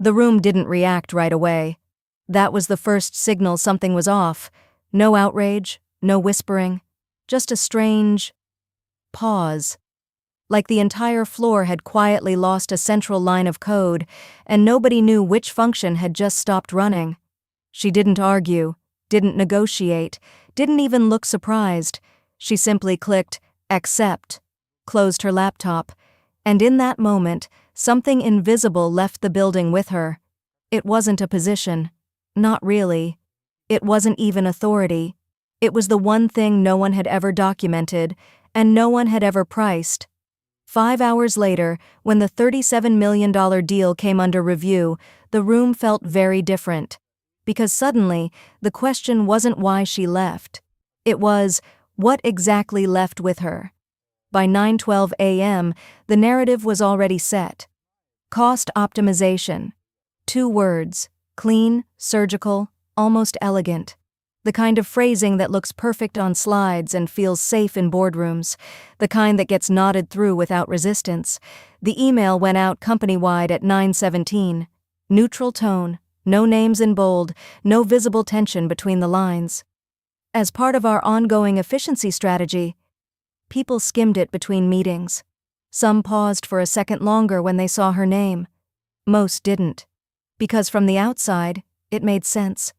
The room didn't react right away. That was the first signal something was off. No outrage, no whispering, just a strange pause. Like the entire floor had quietly lost a central line of code, and nobody knew which function had just stopped running. She didn't argue, didn't negotiate, didn't even look surprised. She simply clicked, accept, closed her laptop, and in that moment, something invisible left the building with her. It wasn't a position. Not really. It wasn't even authority. It was the one thing no one had ever documented, and no one had ever priced. 5 hours later, when the $37 million deal came under review, the room felt very different. Because suddenly, the question wasn't why she left. It was, what exactly left with her? By 9:12 a.m., the narrative was already set. Cost optimization. 2 words, clean, surgical, almost elegant. The kind of phrasing that looks perfect on slides and feels safe in boardrooms. The kind that gets nodded through without resistance. The email went out company-wide at 9:17. Neutral tone, no names in bold, no visible tension between the lines. As part of our ongoing efficiency strategy, people skimmed it between meetings. Some paused for a second longer when they saw her name. Most didn't. Because from the outside, it made sense.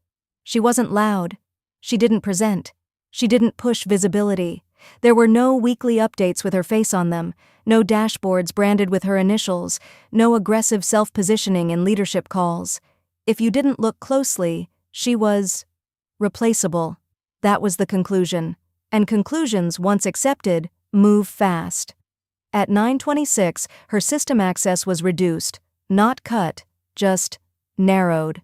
She wasn't loud. She didn't present. She didn't push visibility. There were no weekly updates with her face on them, no dashboards branded with her initials, no aggressive self-positioning in leadership calls. If you didn't look closely, she was replaceable. That was the conclusion. And conclusions, once accepted, move fast. At 9:26, her system access was reduced, not cut, just narrowed.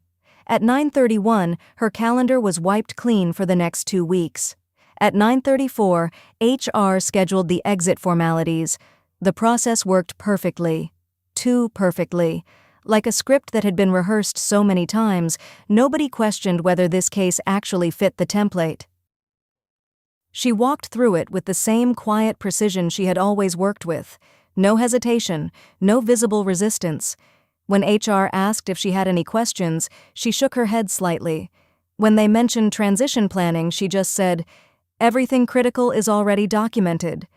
At 9:31, her calendar was wiped clean for the next 2 weeks. At 9:34, HR scheduled the exit formalities. The process worked perfectly. Too perfectly. Like a script that had been rehearsed so many times, nobody questioned whether this case actually fit the template. She walked through it with the same quiet precision she had always worked with. No hesitation, no visible resistance. When HR asked if she had any questions, she shook her head slightly. When they mentioned transition planning, she just said, "Everything critical is already documented."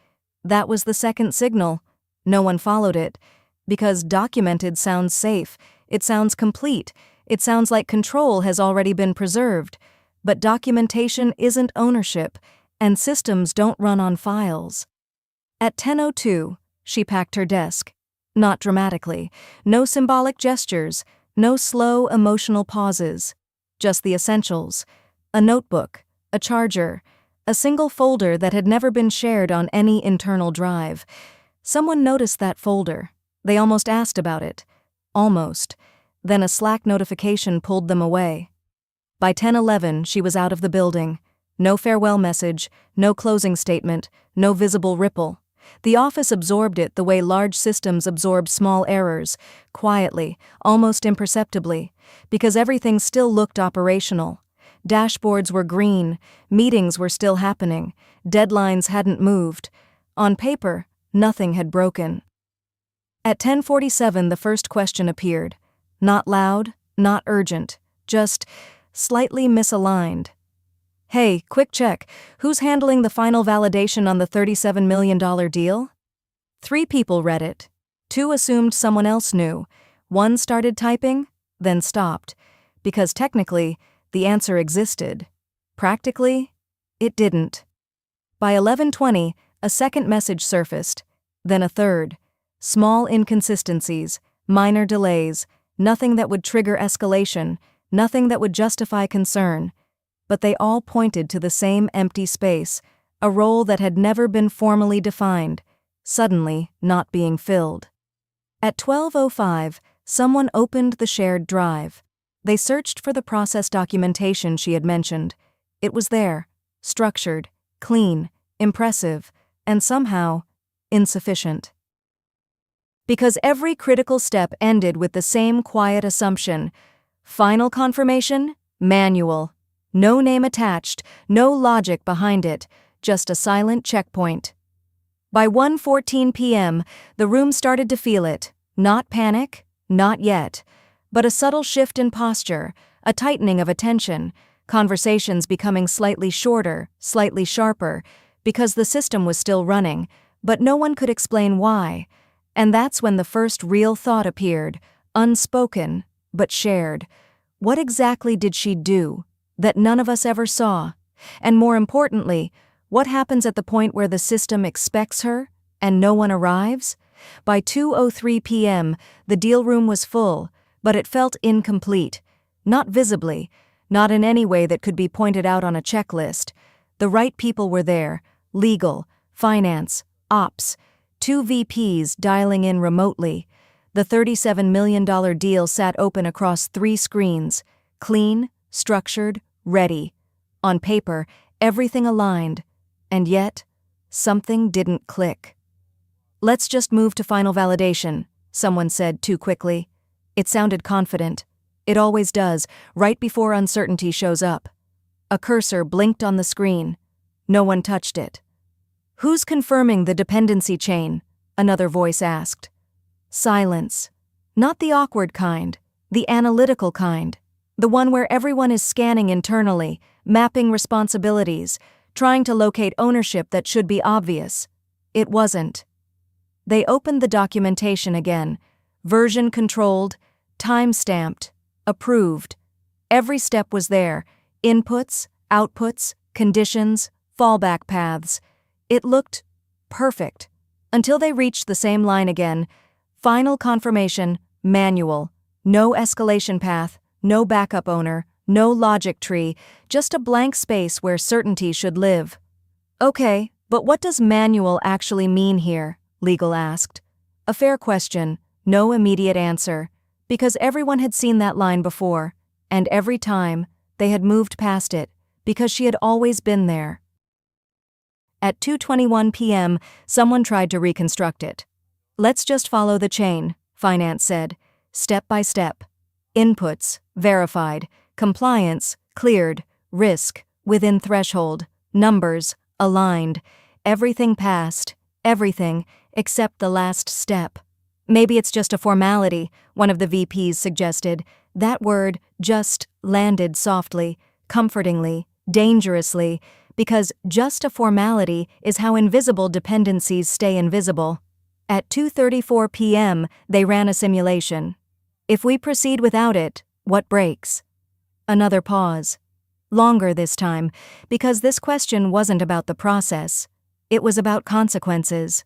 That was the second signal. No one followed it. Because documented sounds safe, it sounds complete, it sounds like control has already been preserved. But documentation isn't ownership, and systems don't run on files. At 10:02, she packed her desk. Not dramatically, no symbolic gestures, no slow emotional pauses. Just the essentials. A notebook, a charger, a single folder that had never been shared on any internal drive. Someone noticed that folder. They almost asked about it. Almost. Then a Slack notification pulled them away. By 10:11, she was out of the building. No farewell message, no closing statement, no visible ripple. The office absorbed it the way large systems absorb small errors, quietly, almost imperceptibly, because everything still looked operational. Dashboards were green, meetings were still happening, deadlines hadn't moved. On paper, nothing had broken. At 10:47, the first question appeared. Not loud, not urgent, just slightly misaligned. "Hey, quick check. Who's handling the final validation on the $37 million deal?" 3 people read it. 2 assumed someone else knew. 1 started typing, then stopped. Because technically, the answer existed. Practically, it didn't. By 11:20, a second message surfaced. Then a third. Small inconsistencies, minor delays, nothing that would trigger escalation, nothing that would justify concern. But they all pointed to the same empty space, a role that had never been formally defined, suddenly not being filled. At 12:05, someone opened the shared drive. They searched for the process documentation she had mentioned. It was there, structured, clean, impressive, and somehow insufficient. Because every critical step ended with the same quiet assumption. Final confirmation? Manual. No name attached, no logic behind it, just a silent checkpoint. By 1:14 p.m., the room started to feel it. Not panic, not yet. but a subtle shift in posture, a tightening of attention, conversations becoming slightly shorter, slightly sharper, because the system was still running, but no one could explain why. And that's when the first real thought appeared, unspoken, but shared. What exactly did she do that none of us ever saw? And more importantly, what happens at the point where the system expects her and no one arrives? By 2:03 p.m., the deal room was full, but it felt incomplete. Not visibly, not in any way that could be pointed out on a checklist. The right people were there: legal, finance, ops, 2 VPs dialing in remotely. The $37 million deal sat open across 3 screens, clean, structured, ready. On paper, everything aligned, and yet, something didn't click. "Let's just move to final validation," someone said too quickly. It sounded confident. It always does, right before uncertainty shows up. A cursor blinked on the screen. No one touched it. "Who's confirming the dependency chain?" another voice asked. Silence. Not the awkward kind, the analytical kind. The one where everyone is scanning internally, mapping responsibilities, trying to locate ownership that should be obvious. It wasn't. They opened the documentation again. Version controlled, time-stamped, approved. Every step was there. Inputs, outputs, conditions, fallback paths. It looked perfect. Until they reached the same line again. Final confirmation, manual. No escalation path, no backup owner, no logic tree, just a blank space where certainty should live. "Okay, but what does manual actually mean here?" legal asked. A fair question, no immediate answer, because everyone had seen that line before, and every time, they had moved past it, because she had always been there. At 2:21 p.m., someone tried to reconstruct it. "Let's just follow the chain," finance said, step by step. Inputs, verified. Compliance, cleared. Risk, within threshold. Numbers, aligned. Everything passed. Everything, except the last step. "Maybe it's just a formality," one of the VPs suggested. That word just landed softly, comfortingly, dangerously, because just a formality is how invisible dependencies stay invisible. At 2:34 p.m., they ran a simulation. "If we proceed without it, what breaks?" Another pause. Longer this time, because this question wasn't about the process. It was about consequences.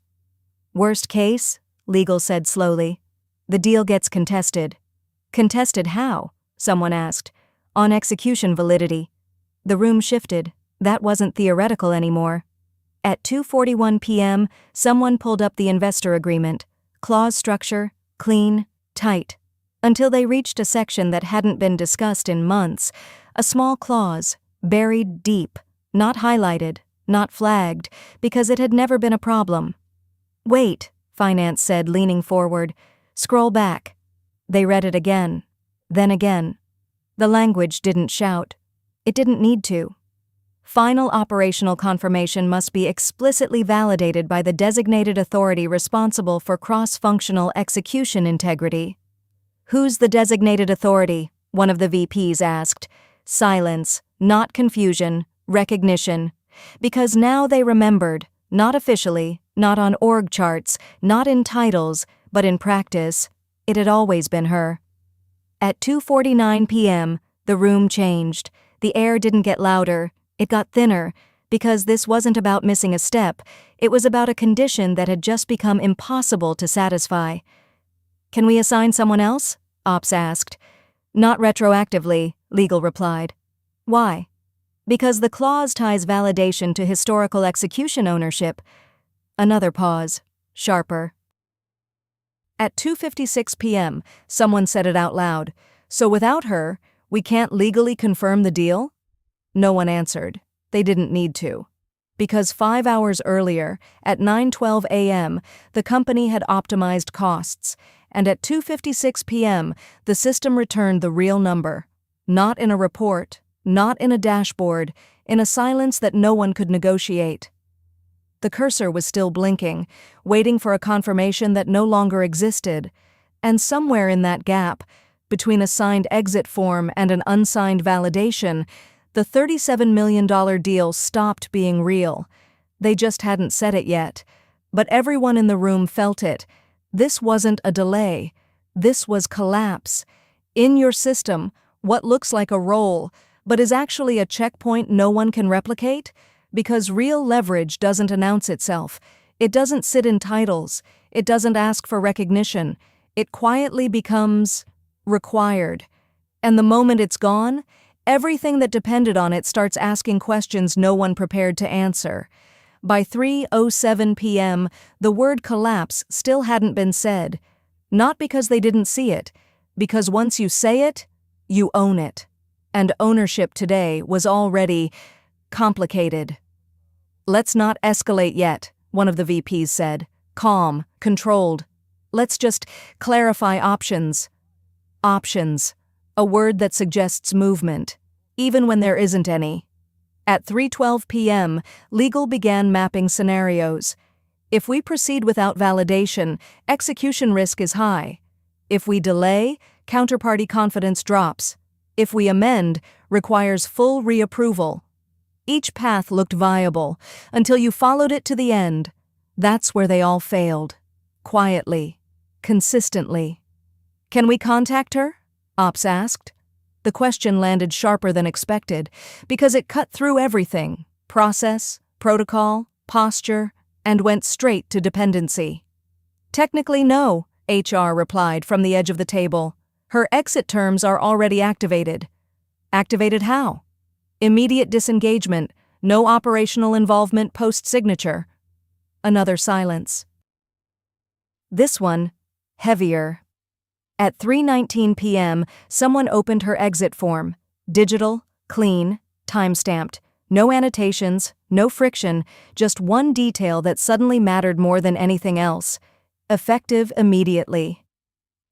"Worst case," legal said slowly, "the deal gets contested." "Contested how?" someone asked. "On execution validity." The room shifted. That wasn't theoretical anymore. At 2:41 p.m., someone pulled up the investor agreement. Clause structure, clean, tight. Until they reached a section that hadn't been discussed in months. A small clause, buried deep, not highlighted, not flagged, because it had never been a problem. "Wait," finance said, leaning forward. "Scroll back." They read it again. Then again. The language didn't shout. It didn't need to. Final operational confirmation must be explicitly validated by the designated authority responsible for cross-functional execution integrity. "Who's the designated authority?" one of the VPs asked. Silence, not confusion, recognition. Because now they remembered, not officially, not on org charts, not in titles, but in practice, it had always been her. At 2:49 p.m., the room changed. The air didn't get louder, it got thinner, because this wasn't about missing a step, it was about a condition that had just become impossible to satisfy. "Can we assign someone else?" Ops asked. "Not retroactively," legal replied. "Why?" "Because the clause ties validation to historical execution ownership." Another pause, sharper. At 2:56 p.m., someone said it out loud. "So without her, we can't legally confirm the deal?" No one answered. They didn't need to. Because 5 hours earlier, at 9:12 a.m., the company had optimized costs, and at 2:56 p.m., the system returned the real number. Not in a report, not in a dashboard, in a silence that no one could negotiate. The cursor was still blinking, waiting for a confirmation that no longer existed, and somewhere in that gap, between a signed exit form and an unsigned validation, the $37 million deal stopped being real. They just hadn't said it yet. But everyone in the room felt it. This wasn't a delay. This was collapse. In your system, what looks like a roll, but is actually a checkpoint no one can replicate? Because real leverage doesn't announce itself. It doesn't sit in titles. It doesn't ask for recognition. It quietly becomes required. And the moment it's gone, everything that depended on it starts asking questions no one prepared to answer. By 3:07 p.m., the word collapse still hadn't been said. Not because they didn't see it, because once you say it, you own it. And ownership today was already complicated. "Let's not escalate yet," one of the VPs said. "Calm, controlled. Let's just clarify options." Options, a word that suggests movement, even when there isn't any. At 3:12 p.m., legal began mapping scenarios. If we proceed without validation, execution risk is high. If we delay, counterparty confidence drops. If we amend, requires full reapproval. Each path looked viable, until you followed it to the end. That's where they all failed. Quietly. Consistently. "Can we contact her?" Ops asked. The question landed sharper than expected, because it cut through everything: process, protocol, posture, and went straight to dependency. "Technically, no," HR replied from the edge of the table. "Her exit terms are already activated." "Activated how?" "Immediate disengagement, no operational involvement post-signature." Another silence. This one, heavier. At 3:19 p.m., someone opened her exit form. Digital, clean, time-stamped. No annotations, no friction, just one detail that suddenly mattered more than anything else. Effective immediately.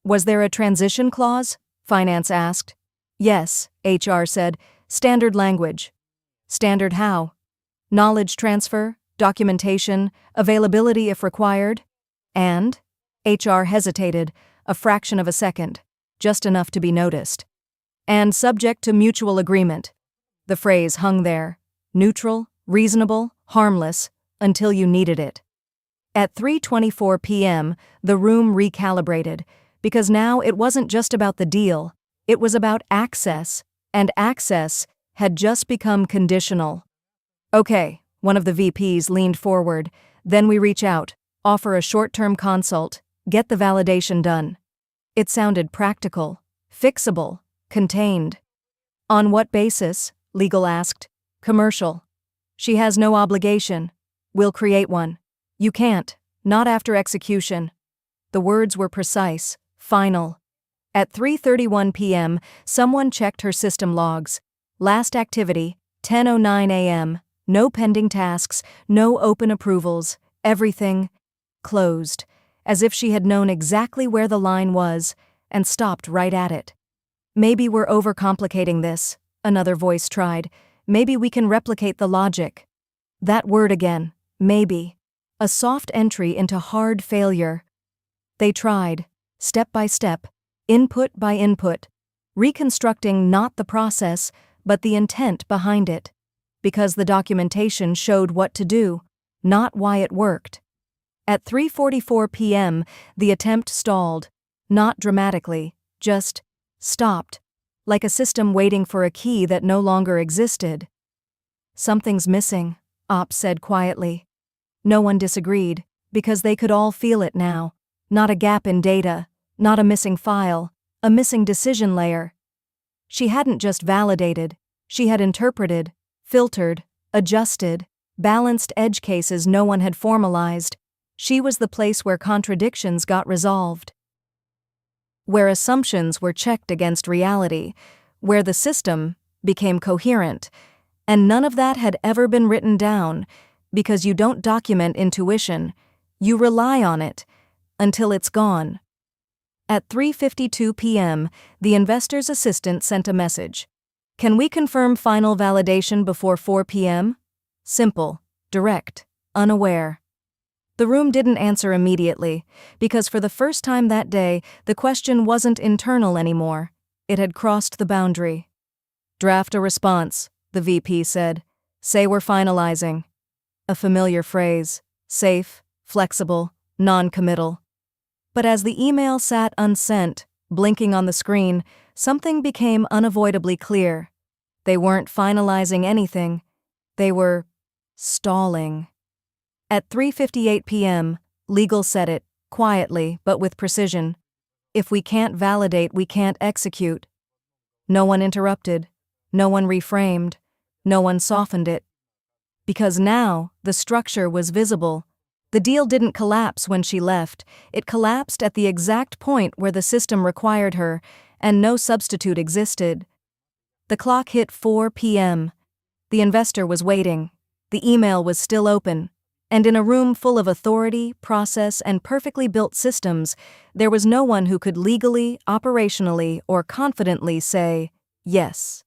"Was there a transition clause?" Finance asked. "Yes," HR said. "Standard language." "Standard how?" "Knowledge transfer, documentation, availability if required." "And?" HR hesitated, a fraction of a second, just enough to be noticed. "And subject to mutual agreement." The phrase hung there, neutral, reasonable, harmless, until you needed it. At 3:24 p.m., the room recalibrated, because now it wasn't just about the deal, it was about access, and access had just become conditional. "Okay," one of the VPs leaned forward, "then we reach out, offer a short-term consult, get the validation done." It sounded practical, fixable, contained. "On what basis?" legal asked. "Commercial." "She has no obligation." "We'll create one." "You can't, not after execution." The words were precise, final. At 3:31 p.m., someone checked her system logs. Last activity, 10:09 a.m., no pending tasks, no open approvals, everything closed, as if she had known exactly where the line was and stopped right at it. "Maybe we're overcomplicating this," another voice tried. "Maybe we can replicate the logic." That word again, maybe. A soft entry into hard failure. They tried, step by step, input by input, reconstructing not the process, but the intent behind it. Because the documentation showed what to do, not why it worked. At 3:44 p.m., the attempt stalled, not dramatically, just stopped, like a system waiting for a key that no longer existed. "Something's missing," Ops said quietly. No one disagreed, because they could all feel it now. Not a gap in data, not a missing file, a missing decision layer. She hadn't just validated, she had interpreted, filtered, adjusted, balanced edge cases no one had formalized. She was the place where contradictions got resolved. Where assumptions were checked against reality, where the system became coherent, and none of that had ever been written down, because you don't document intuition, you rely on it, until it's gone. At 3:52 p.m., the investor's assistant sent a message. "Can we confirm final validation before 4 p.m.? Simple, direct, unaware." The room didn't answer immediately, because for the first time that day, the question wasn't internal anymore. It had crossed the boundary. "Draft a response," the VP said. "Say we're finalizing." A familiar phrase. Safe, flexible, non-committal. But as the email sat unsent, blinking on the screen, something became unavoidably clear. They weren't finalizing anything. They were stalling. At 3:58 p.m., legal said it, quietly but with precision. "If we can't validate, we can't execute." No one interrupted. No one reframed. No one softened it. Because now, the structure was visible. The deal didn't collapse when she left. It collapsed at the exact point where the system required her, and no substitute existed. The clock hit 4 p.m. The investor was waiting. The email was still open. And in a room full of authority, process, and perfectly built systems, there was no one who could legally, operationally, or confidently say, yes.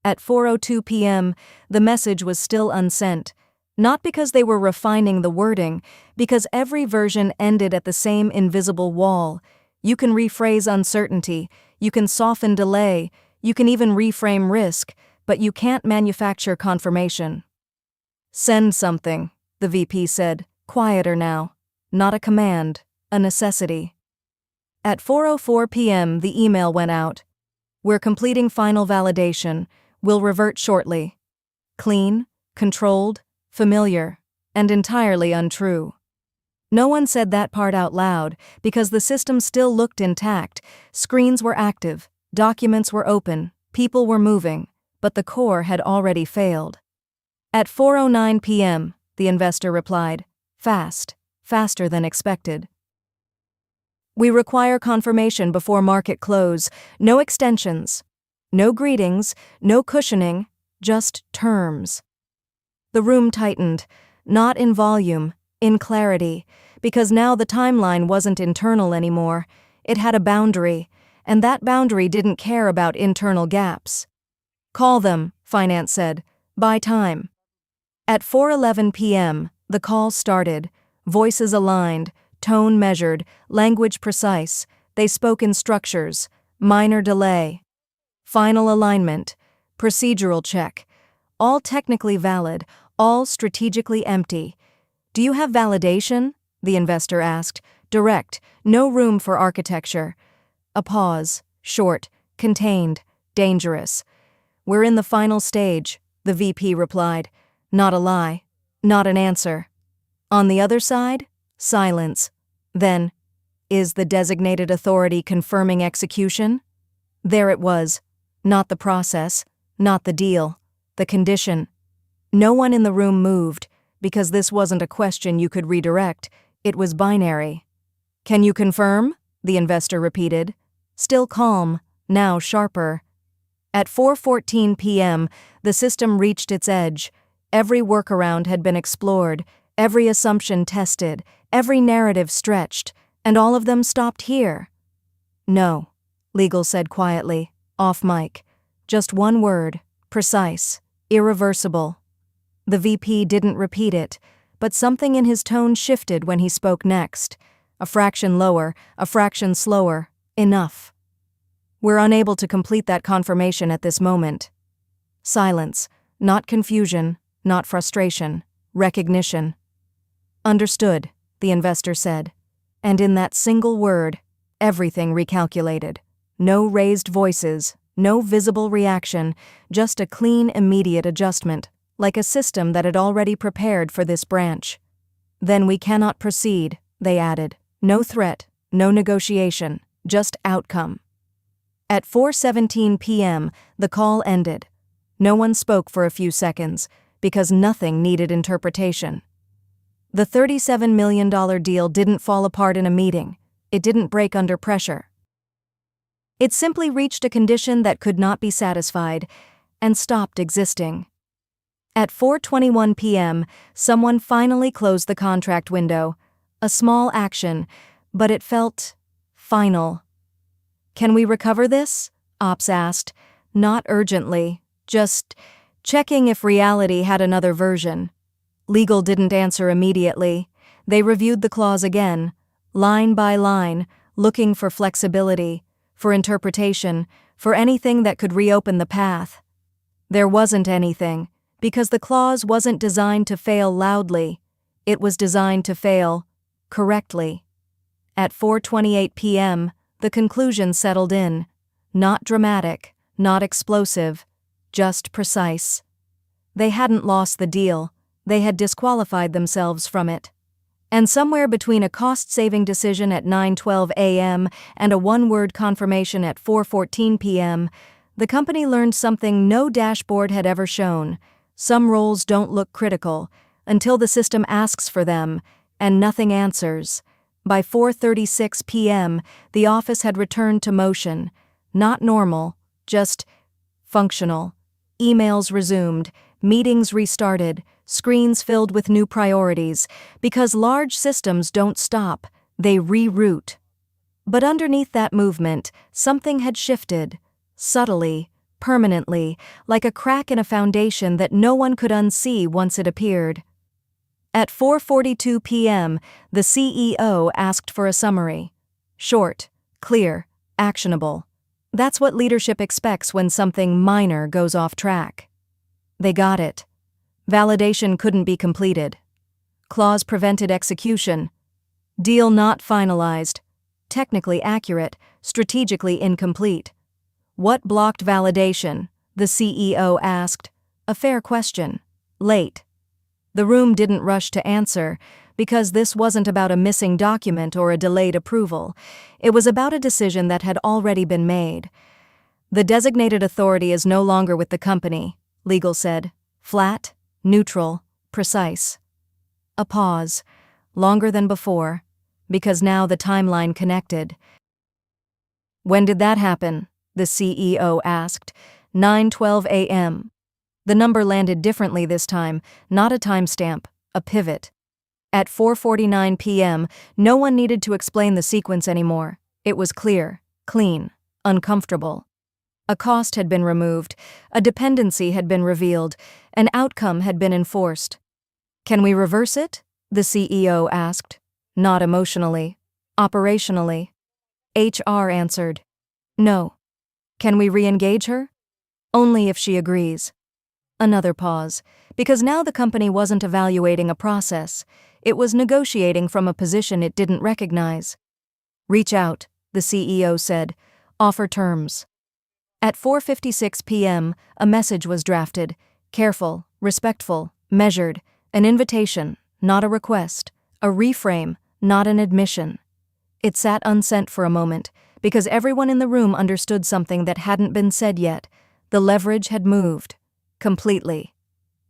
At 4:02 p.m., the message was still unsent, not because they were refining the wording, because every version ended at the same invisible wall. You can rephrase uncertainty, you can soften delay, you can even reframe risk, but you can't manufacture confirmation. "Send something," the VP said, quieter now. Not a command, a necessity. At 4:04 p.m., the email went out. "We're completing final validation. We'll revert shortly." Clean, controlled, familiar, and entirely untrue. No one said that part out loud because the system still looked intact. Screens were active, documents were open, people were moving, but the core had already failed. At 4:09 p.m., the investor replied, fast, faster than expected. "We require confirmation before market close. No extensions. No greetings, no cushioning, just terms." The room tightened, not in volume, in clarity, because now the timeline wasn't internal anymore. It had a boundary, and that boundary didn't care about internal gaps. "Call them," finance said. "Buy time." At 4:11 p.m., the call started, voices aligned, tone measured, language precise. They spoke in structures, minor delay, final alignment, procedural check, all technically valid, all strategically empty. "Do you have validation?" the investor asked, direct, no room for architecture. A pause, short, contained, dangerous. "We're in the final stage," the VP replied. Not a lie, not an answer. On the other side, silence. Then, "Is the designated authority confirming execution?" There it was. Not the process, not the deal, the condition. No one in the room moved, because this wasn't a question you could redirect, it was binary. "Can you confirm?" the investor repeated. Still calm, now sharper. At 4:14 p.m., the system reached its edge. Every workaround had been explored, every assumption tested, every narrative stretched, and all of them stopped here. "No," legal said quietly, off mic. Just one word, precise, irreversible. The VP didn't repeat it, but something in his tone shifted when he spoke next. A fraction lower, a fraction slower. "Enough. We're unable to complete that confirmation at this moment." Silence, not confusion, not frustration, recognition. "Understood," the investor said. And in that single word, everything recalculated. No raised voices, no visible reaction, just a clean, immediate adjustment, like a system that had already prepared for this branch. "Then we cannot proceed," they added. No threat, no negotiation, just outcome. At 4:17 p.m., the call ended. No one spoke for a few seconds, because nothing needed interpretation. The $37 million deal didn't fall apart in a meeting. It didn't break under pressure. It simply reached a condition that could not be satisfied, and stopped existing. At 4:21 p.m., someone finally closed the contract window. A small action, but it felt final. "Can we recover this?" Ops asked. Not urgently, just checking if reality had another version. Legal didn't answer immediately. They reviewed the clause again, line by line, looking for flexibility, for interpretation, for anything that could reopen the path. There wasn't anything, because the clause wasn't designed to fail loudly. It was designed to fail correctly. At 4:28 p.m., the conclusion settled in. Not dramatic, not explosive, just precise. They hadn't lost the deal, they had disqualified themselves from it. And somewhere between a cost-saving decision at 9:12 a.m. and a one-word confirmation at 4:14 p.m., the company learned something no dashboard had ever shown. Some roles don't look critical until the system asks for them, and nothing answers. By 4:36 p.m., the office had returned to motion. Not normal, just functional. Emails resumed, meetings restarted, screens filled with new priorities, because large systems don't stop, they reroute. But underneath that movement, something had shifted, subtly, permanently, like a crack in a foundation that no one could unsee once it appeared. At 4:42 p.m., the CEO asked for a summary. Short, clear, actionable. That's what leadership expects when something minor goes off track. They got it. Validation couldn't be completed. Clause prevented execution. Deal not finalized. Technically accurate, strategically incomplete. What blocked validation? The CEO asked. A fair question. Late. The room didn't rush to answer, because this wasn't about a missing document or a delayed approval. It was about a decision that had already been made. The designated authority is no longer with the company, legal said. Flat, neutral, precise. A pause, longer than before, because now the timeline connected. When did that happen? The CEO asked. 9:12 a.m. The number landed differently this time, not a timestamp, a pivot. At 4:49 p.m., no one needed to explain the sequence anymore. It was clear, clean, uncomfortable. A cost had been removed, a dependency had been revealed, an outcome had been enforced. Can we reverse it? The CEO asked. Not emotionally. Operationally. HR answered. No. Can we re-engage her? Only if she agrees. Another pause, because now the company wasn't evaluating a process, it was negotiating from a position it didn't recognize. Reach out, the CEO said. Offer terms. At 4:56 p.m., a message was drafted. Careful, respectful, measured, an invitation, not a request, a reframe, not an admission. It sat unsent for a moment, because everyone in the room understood something that hadn't been said yet. The leverage had moved. Completely.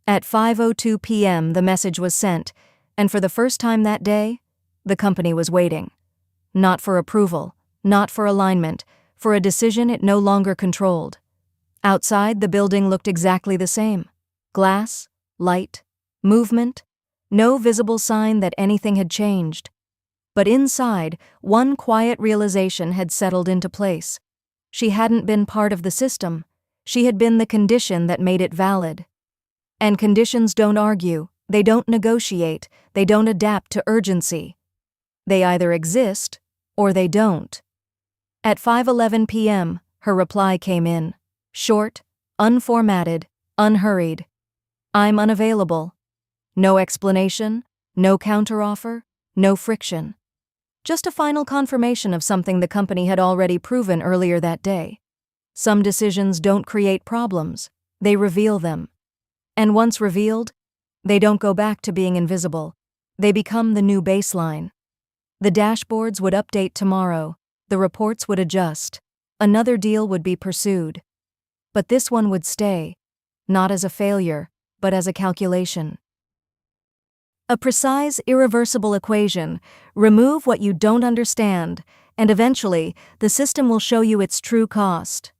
At 5:02 p.m., the message was sent, and for the first time that day, the company was waiting. Not for approval, not for alignment, for a decision it no longer controlled. Outside, the building looked exactly the same. Glass, light, movement, no visible sign that anything had changed. But inside, one quiet realization had settled into place. She hadn't been part of the system. She had been the condition that made it valid. And conditions don't argue, they don't negotiate, they don't adapt to urgency. They either exist, or they don't. At 5:11 p.m., her reply came in. Short, unformatted, unhurried. I'm unavailable. No explanation, no counteroffer, no friction. Just a final confirmation of something the company had already proven earlier that day. Some decisions don't create problems, they reveal them. And once revealed, they don't go back to being invisible. They become the new baseline. The dashboards would update tomorrow, the reports would adjust, another deal would be pursued. But this one would stay, not as a failure, but as a calculation. A precise, irreversible equation. Remove what you don't understand, and eventually, the system will show you its true cost.